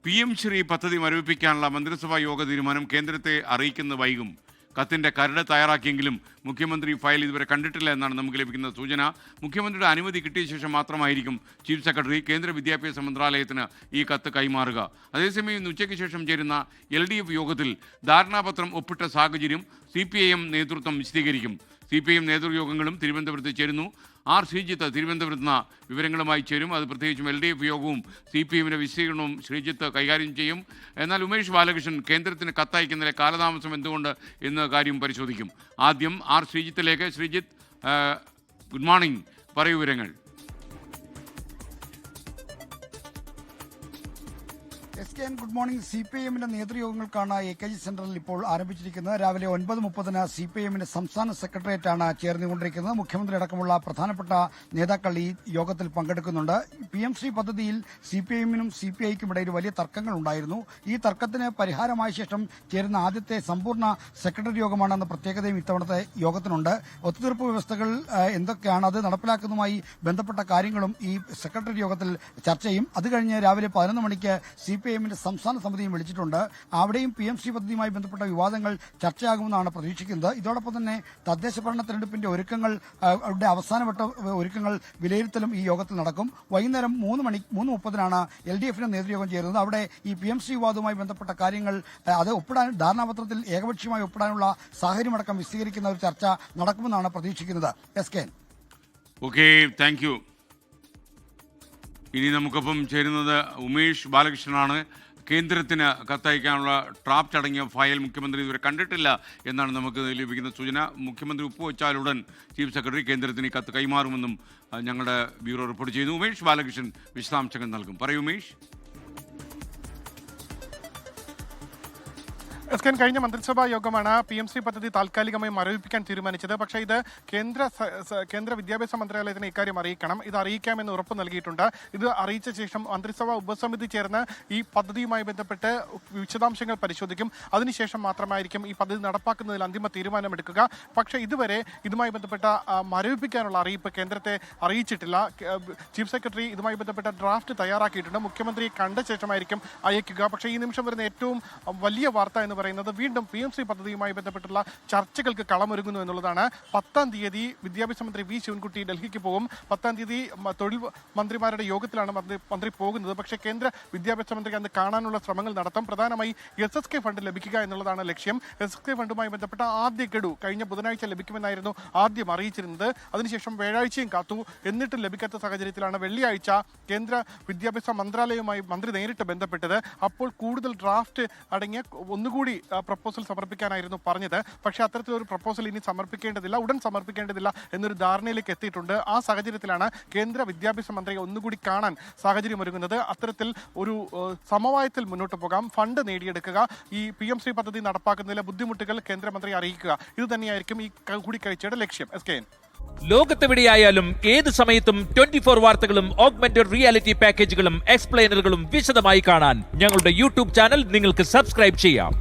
PM Shri പദ്ധതി മരവിപ്പിക്കാനുള്ള മന്ത്രിസഭാ യോഗ തീരുമാനം കേന്ദ്രത്തെ അറിയിക്കുന്ന വൈകും. കത്തിന്റെ കരട് തയ്യാറാക്കിയെങ്കിലും മുഖ്യമന്ത്രി ഫയൽ ഇതുവരെ കണ്ടിട്ടില്ല എന്നാണ് നമുക്ക് ലഭിക്കുന്ന സൂചന. മുഖ്യമന്ത്രിയുടെ അനുമതി കിട്ടിയ ശേഷം മാത്രമായിരിക്കും ചീഫ് സെക്രട്ടറി കേന്ദ്ര വിദ്യാഭ്യാസ മന്ത്രാലയത്തിന് ഈ കത്ത് കൈമാറുക. അതേസമയം ഇന്ന് ഉച്ചയ്ക്ക് ശേഷം ചേരുന്ന LDF യോഗത്തിൽ ധാരണാപത്രം ഒപ്പിട്ട സാഹചര്യം CPIM നേതൃത്വം വിശദീകരിക്കും. CPIM നേതൃയോഗങ്ങളും തിരുവനന്തപുരത്ത് ചേരുന്നു. R. ശ്രീജിത്ത് തിരുവനന്തപുരത്ത് നിന്ന് വിവരങ്ങളുമായി ചേരും. അത് പ്രത്യേകിച്ചും LDF യോഗവും CPIMന്റെ വിശദീകരണവും ശ്രീജിത്ത് കൈകാര്യം ചെയ്യും. എന്നാൽ ഉമേഷ് ബാലകൃഷ്ണൻ കേന്ദ്രത്തിന് കത്തയക്കുന്നതിലെ കാലതാമസം എന്തുകൊണ്ട് എന്ന കാര്യം പരിശോധിക്കും. ആദ്യം R. ശ്രീജിത്തിലേക്ക്. ശ്രീജിത്ത്, ഗുഡ് മോർണിംഗ്, പറയൂ വിവരങ്ങൾ. Good morning. CPIMന്റെ നേതൃയോഗങ്ങൾക്കാണ് AKG സെന്ററിൽ ഇപ്പോൾ ആരംഭിച്ചിരിക്കുന്നത്. രാവിലെ 9:30 CPIMന്റെ സംസ്ഥാന സെക്രട്ടേറിയറ്റാണ് ചേർന്നുകൊണ്ടിരിക്കുന്നത്. മുഖ്യമന്ത്രി അടക്കമുള്ള പ്രധാനപ്പെട്ട നേതാക്കൾ ഈ യോഗത്തിൽ പങ്കെടുക്കുന്നുണ്ട്. PM ശ്രീ പദ്ധതിയിൽ CPIMനും CPIക്കും ഇടയിൽ വലിയ തർക്കങ്ങൾ ഉണ്ടായിരുന്നു. ഈ തർക്കത്തിന് പരിഹാരമായ ശേഷം ചേരുന്ന ആദ്യത്തെ സമ്പൂർണ്ണ സെക്രട്ടറി യോഗമാണെന്ന പ്രത്യേകതയും ഇത്തവണത്തെ യോഗത്തിനുണ്ട്. ഒത്തുതീർപ്പ് വ്യവസ്ഥകൾ എന്തൊക്കെയാണ്, അത് നടപ്പിലാക്കുന്നതുമായി ബന്ധപ്പെട്ട കാര്യങ്ങളും ഈ സെക്രട്ടറി യോഗത്തിൽ ചർച്ച ചെയ്യും. അത് കഴിഞ്ഞ് രാവിലെ 11 മണിക്ക് CPIMന്റെ സംസ്ഥാന സമിതിയും വിളിച്ചിട്ടുണ്ട്. അവിടെയും PM ശ്രീ പദ്ധതിയുമായി ബന്ധപ്പെട്ട വിവാദങ്ങൾ ചർച്ചയാകുമെന്നാണ് പ്രതീക്ഷിക്കുന്നത്. ഇതോടൊപ്പം തന്നെ തദ്ദേശ ഭരണ തെരഞ്ഞെടുപ്പിന്റെ ഒരുക്കങ്ങൾ, അവരുടെ അവസാനവട്ട ഒരുക്കങ്ങൾ വിലയിരുത്തലും ഈ യോഗത്തിൽ നടക്കും. വൈകുന്നേരം 3:30 LDFന്റെ നേതൃയോഗം ചേരുന്നത്. അവിടെ ഈ PM ശ്രീ വിവാദവുമായി ബന്ധപ്പെട്ട കാര്യങ്ങൾ അത് ഒപ്പിടാൻ, ധാരണാപത്രത്തിൽ ഏകപക്ഷീയമായി ഒപ്പിടാനുള്ള സാഹചര്യമടക്കം വിശദീകരിക്കുന്ന ഒരു ചർച്ച നടക്കുമെന്നാണ് പ്രതീക്ഷിക്കുന്നത്. Okay, thank you. ഇനി നമുക്കൊപ്പം ചേരുന്നത് ഉമേഷ് ബാലകൃഷ്ണനാണ്. കേന്ദ്രത്തിന് കത്തയക്കാനുള്ള ഡ്രാഫ്റ്റ് അടങ്ങിയ ഫയൽ മുഖ്യമന്ത്രി ഇതുവരെ കണ്ടിട്ടില്ല എന്നാണ് നമുക്ക് ലഭിക്കുന്ന സൂചന. മുഖ്യമന്ത്രി ഒപ്പുവെച്ചാലുടൻ ചീഫ് സെക്രട്ടറി കേന്ദ്രത്തിന് ഈ കത്ത് കൈമാറുമെന്നും ഞങ്ങളുടെ ബ്യൂറോ റിപ്പോർട്ട് ചെയ്യുന്നു. ഉമേഷ് ബാലകൃഷ്ണൻ വിശദാംശങ്ങൾ നൽകും. പറയൂ ഉമേഷ്. കഴിഞ്ഞ മന്ത്രിസഭാ യോഗമാണ് PM ശ്രീ പദ്ധതി താൽക്കാലികമായി മരവിപ്പിക്കാൻ തീരുമാനിച്ചത്. പക്ഷേ ഇത് കേന്ദ്ര വിദ്യാഭ്യാസ മന്ത്രാലയത്തിന് ഇക്കാര്യം അറിയിക്കണം. ഇത് അറിയിക്കാമെന്ന് ഉറപ്പ് നൽകിയിട്ടുണ്ട്. ഇത് അറിയിച്ച ശേഷം മന്ത്രിസഭാ ഉപസമിതി ചേർന്ന് ഈ പദ്ധതിയുമായി ബന്ധപ്പെട്ട് വിശദാംശങ്ങൾ പരിശോധിക്കും. അതിനുശേഷം മാത്രമായിരിക്കും ഈ പദ്ധതി നടപ്പാക്കുന്നതിൽ അന്തിമ തീരുമാനമെടുക്കുക. പക്ഷേ ഇതുവരെ ഇതുമായി ബന്ധപ്പെട്ട മരവിപ്പിക്കാനുള്ള അറിയിപ്പ് കേന്ദ്രത്തെ അറിയിച്ചിട്ടില്ല. ചീഫ് സെക്രട്ടറി ഇതുമായി ബന്ധപ്പെട്ട ഡ്രാഫ്റ്റ് തയ്യാറാക്കിയിട്ടുണ്ട്. മുഖ്യമന്ത്രി കണ്ട ശേഷമായിരിക്കും അയക്കുക. പക്ഷേ ഈ നിമിഷം വരുന്ന ഏറ്റവും വലിയ വാർത്ത എന്ന് പറയുന്നത് വീണ്ടും PM ശ്രീ പദ്ധതിയുമായി ബന്ധപ്പെട്ടുള്ള ചർച്ചകൾക്ക് കളമൊരുങ്ങുന്നു എന്നുള്ളതാണ്. 10-ാം തീയതി വിദ്യാഭ്യാസ മന്ത്രി V. ശിവൻകുട്ടി ഡൽഹിക്ക് പോകും. 10-ാം തീയതി തൊഴിൽ മന്ത്രിമാരുടെ യോഗത്തിലാണ് മന്ത്രി പോകുന്നത്. പക്ഷേ കേന്ദ്ര വിദ്യാഭ്യാസ മന്ത്രി അന്ന് കാണാനുള്ള ശ്രമങ്ങൾ നടത്തും. പ്രധാനമായി SSK ഫണ്ട് ലഭിക്കുക എന്നുള്ളതാണ് ലക്ഷ്യം. SSK ഫണ്ടുമായി ബന്ധപ്പെട്ട ആദ്യ ഗഡു കഴിഞ്ഞ ബുധനാഴ്ച ലഭിക്കുമെന്നായിരുന്നു ആദ്യം അറിയിച്ചിരുന്നത്. അതിനുശേഷം വ്യാഴാഴ്ചയും കാത്തു. എന്നിട്ടും ലഭിക്കാത്ത സാഹചര്യത്തിലാണ് വെള്ളിയാഴ്ച കേന്ദ്ര വിദ്യാഭ്യാസ മന്ത്രാലയവുമായി മന്ത്രി നേരിട്ട് ബന്ധപ്പെട്ടത്. അപ്പോൾ കൂടുതൽ ഡ്രാഫ്റ്റ് അടങ്ങിയ ഒന്നുകൂടി പ്രപ്പോസൽ സമർപ്പിക്കാനായിരുന്നു പറഞ്ഞത്. പക്ഷേ അത്തരത്തിലൊരു പ്രപ്പോസൽ ഇനി ഉടൻ സമർപ്പിക്കേണ്ടതില്ല എന്നൊരു ധാരണയിലേക്ക് എത്തിയിട്ടുണ്ട്. ആ സാഹചര്യത്തിലാണ് കേന്ദ്ര വിദ്യാഭ്യാസ മന്ത്രിയെ ഒന്നുകൂടി കാണാൻ സാഹചര്യമൊരുങ്ങുന്നത്. അത്തരത്തിൽ ഒരു സമവായത്തിൽ മുന്നോട്ട് പോകാം, ഫണ്ട് നേടിയെടുക്കുക, ഈ PM ശ്രീ പദ്ധതി നടപ്പാക്കുന്നതിലെ ബുദ്ധിമുട്ടുകൾ കേന്ദ്രമന്ത്രി അറിയിക്കുക. ഇത് തന്നെയായിരിക്കും ഈ കൂടിക്കാഴ്ചയുടെ ലക്ഷ്യം. ലോകത്തെവിടെയായാലും ഏത് സമയത്തും 24 വാർത്തകളും ഓഗ്മെന്റഡ് റിയാലിറ്റി പാക്കേജുകളും എക്സ്പ്ലെയിനറുകളും വിശദമായി കാണാൻ ഞങ്ങളുടെ YouTube ചാനൽ നിങ്ങൾക്ക് സബ്സ്ക്രൈബ് ചെയ്യാം.